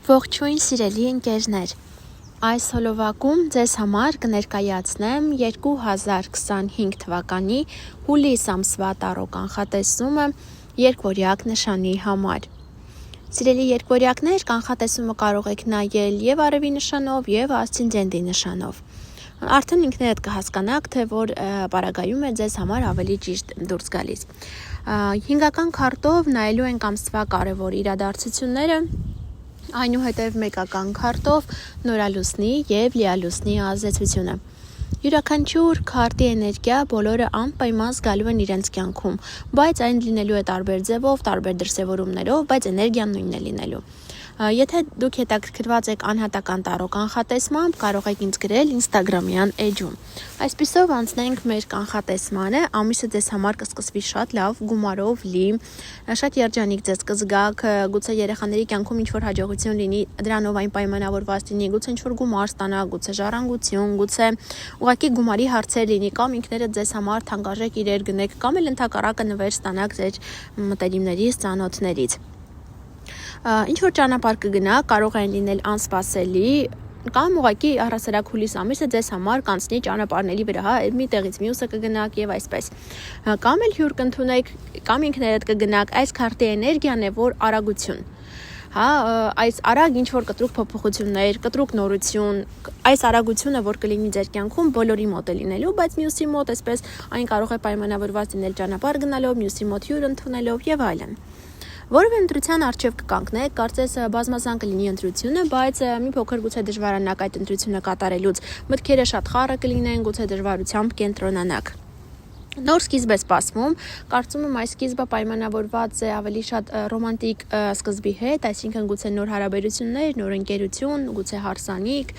Ողջույն սիրելի ընկերներ, այս հոլովակում ձեզ համար կներկայացնեմ 2025 թվականի հուլիս ամսվա տարող կանխատեսումը երկվորյակ նշանի համար։ Սիրելի երկվորյակներ, կանխատեսումը կարող եք նայել եւ արևի նշանով եւ ասցենդենտի նշանով։ Արդեն ինքներդ կհասկանաք, թե որ պարագայում է ձեզ համար ավելի ճիշտ դուրս գալիս։ Հինգական քարտով նայելու ենք ամսվա կարևոր իրադարձությունները, այնուհետև մեկական քարտով նորալուսնի եւ լիալուսնի ազդեցությունը։ Յուրաքանչյուր քարտի էներգիա բոլորը անպայման զգալու են իրենց կյանքում, բայց այն լինելու է տարբեր ձևով, տարբեր դրսևորումներով, բայց էներգիան նույնն է լինելու։ Եթե դուք հետաքրքրված եք անհատական տարող կանխատեսմամբ, կարող եք ինձ գրել Instagram-յան էջում։ Այսպիսով անցնենք մեր կանխատեսմանը, ամիսը ձեզ համար կսկսվի շատ լավ գումարով լի, շատ երջանիկ ձեզ կզգաք, գուցե երեխաների կյանքում ինչ-որ հաջողություն լինի, դրանով այն պայմանավորված լինի, գուցե ինչ-որ գումար ստանաք, գուցե ժառանգություն, գուցե ուղղակի գումարի հարցեր լինի, կամ ինքներդ ձեզ համար թանկարժեք իրեր գնեք, կամ էլ ընդհակառակը նվեր ստանաք ձեր մտերիմներից, ծանոթներից։ Ինչ որ ճանապարհ կգնա, կարող են լինել անսպասելի, կամ ուղղակի առհասարակ հուլիս ամիսը ձեզ համար կանցնի ճանապարհների վրա, մի տեղից մյուսը կգնաք եւ այսպես։ Կամ էլ հյուր կընդունեք, կամ ինքներդ կգնաք, այս քարտի էներգիան է, որ արագություն։ Այս արագ ինչ որ կտրուկ փոփոխություններ, կտրուկ նորություն, այս արագությունը, որ կլինի ձեր կյանքում, բոլորի մոտ է լինելու, բայց մյուսի մոտ այսպես այն կարող է պայմանավորված լինել ճանապարհ գնալով, մյուսի մոտ հյուր ընդունելով եւ այլն։ Որևէ ընտրության առջև կկանգնեք, կարծես բազմազան կլինի ընտրությունը, բայց մի փոքր գուցե դժվարանաք այդ ընտրությունը կատարելուց, մտքերը շատ խառը կլինեն, գուցե դժվարությամբ կենտրոնանաք։ Նոր սկիզբ է սպասվում, կարծում եմ այս սկիզբը պայմանավորված է ավելի շատ ռոմանտիկ սկզբի հետ, այսինքն գուցե նոր հարաբերություններ, նոր ընկերություն, գուցե հարսանիք,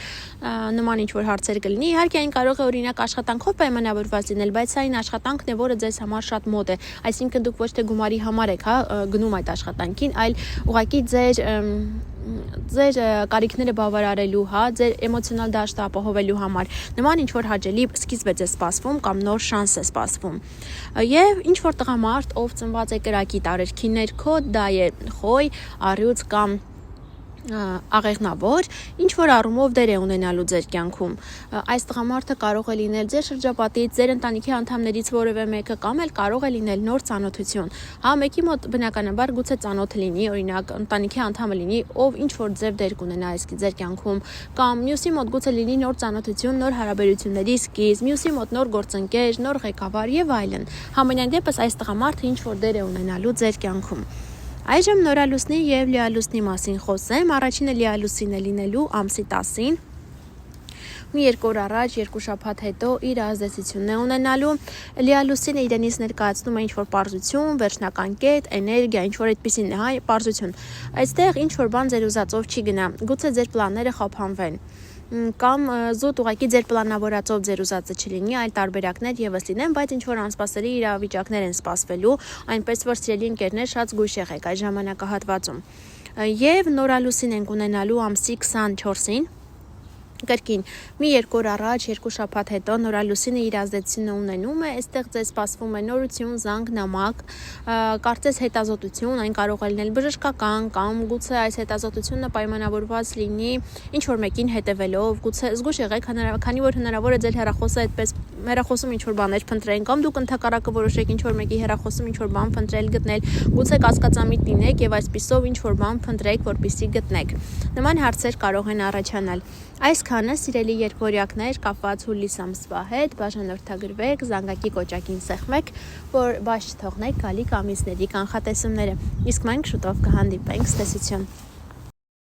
նման ինչ-որ հարցեր կլինի, իհարկե այն կարող է օրինակ աշխատանքով պայմանավորված լինել, բայց այն աշխատանքն է, որը ձեզ համար շատ մոտ է, այսինքն դուք ոչ թե գումարի համար եք գնում այդ աշխատանքին, այլ ուղղակի ձեր կարիքները բավարարելու, ձեր էմոցիոնալ դաշտը ապահովելու համար նման ինչ-որ հաճելի սկիզբ է ձեզ սպասվում կամ նոր շանս է սպասվում։ Եվ ինչ-որ տղամարդ, ով ծնված է կրակի տարերքի ներքո, դա է խոյ, առյուծ կամ աղեղնավոր, ինչ որ առումով դեր է ունենալու ձեր կյանքում։ Այս տղամարդը կարող է լինել ձեր շրջապատից, ձեր ընտանիքի անդամներից որևէ մեկը, կամ էլ կարող է լինել նոր ծանոթություն։ Մեկի մոտ բնականաբար գուցե ծանոթ լինի, օրինակ ընտանիքի անդամը լինի, ով ինչ որ ձև դեր կունենա այս ձեր կյանքում, կամ մյուսի մոտ գուցե լինի նոր ծանոթություն, նոր հարաբերությունների սկիզբ, մյուսի մոտ նոր գործընկեր, նոր ղեկավար եւ այլն։ Համենայն դեպս այս տղամարդը ինչ որ դեր է ունենալու ձեր կյանքում։ Այժմ նորալուսնի եւ լիալուսնի մասին խոսեմ, առաջինը լիալուսին է լինելու ամսի 10-ին, մի 2 օր առաջ, 2 շաբաթ հետո իր ազդեցությունն է ունենալու, լիալուսինը իրենից ներկայացնում է ինչ-որ պարզություն, վերջնական կետ, էներգիա, ինչ-որ այդպիսին է, պարզություն, այստեղ ինչ-որ բան ձեր ուզածով չի գնա, գուցե ձեր պլանները խափանվեն, կամ զուտ ուղղակի ձեր պլանավորածով ձեր ուզածը չլինի, այլ տարբերակներ եւս լինեն, բայց ինչ-որ անսպասելի իրավիճակներ են սպասվելու, այնպես որ սիրելի ընկերներ շատ զգույշ եղեք այս ժամանակահատվածում։ Եվ նորալուսին ենք ունենալու ամսի 24-ին, կրկին մի 2 օր առաջ, 2 շաբաթ հետո նորալուսինը իր ազդեցությունը ունենում է, այստեղ ձեզ սպասվում է նորություն, զանգ, նամակ, կարծես հետազոտություն, այն կարող է լինել բժշկական կամ գուցե այս հետազոտությունը պայմանավորված լինի ինչ-որ մեկին հետևելով, գուցե զգույշ եղեք, քանի որ հնարավոր է ձեր հեռախոսը այդպես հեռախոսում ինչ-որ բաներ փնտրեն, կամ դուք ընդհակառակը որոշեք ինչ-որ մեկի հեռախոսում ինչ-որ բան փնտրել, գտնել, գուցե կասկածամիտ լինեք եւ այսպիսով ինչ-որ բան փնտրեք, որպեսզի գտնեք։ Նման հարցեր կարող են առաջանալ։ Այսքանը սիրելի երկվորյակներ կապված հուլիս ամսվա հետ, բաժանորդագրվեք, զանգակի կոճակին սեղմեք, որ բաց չթողնեք գալիք ամիսների կանխատեսումները։ Իսկ մենք շուտով կհանդիպենք, ցտեսություն։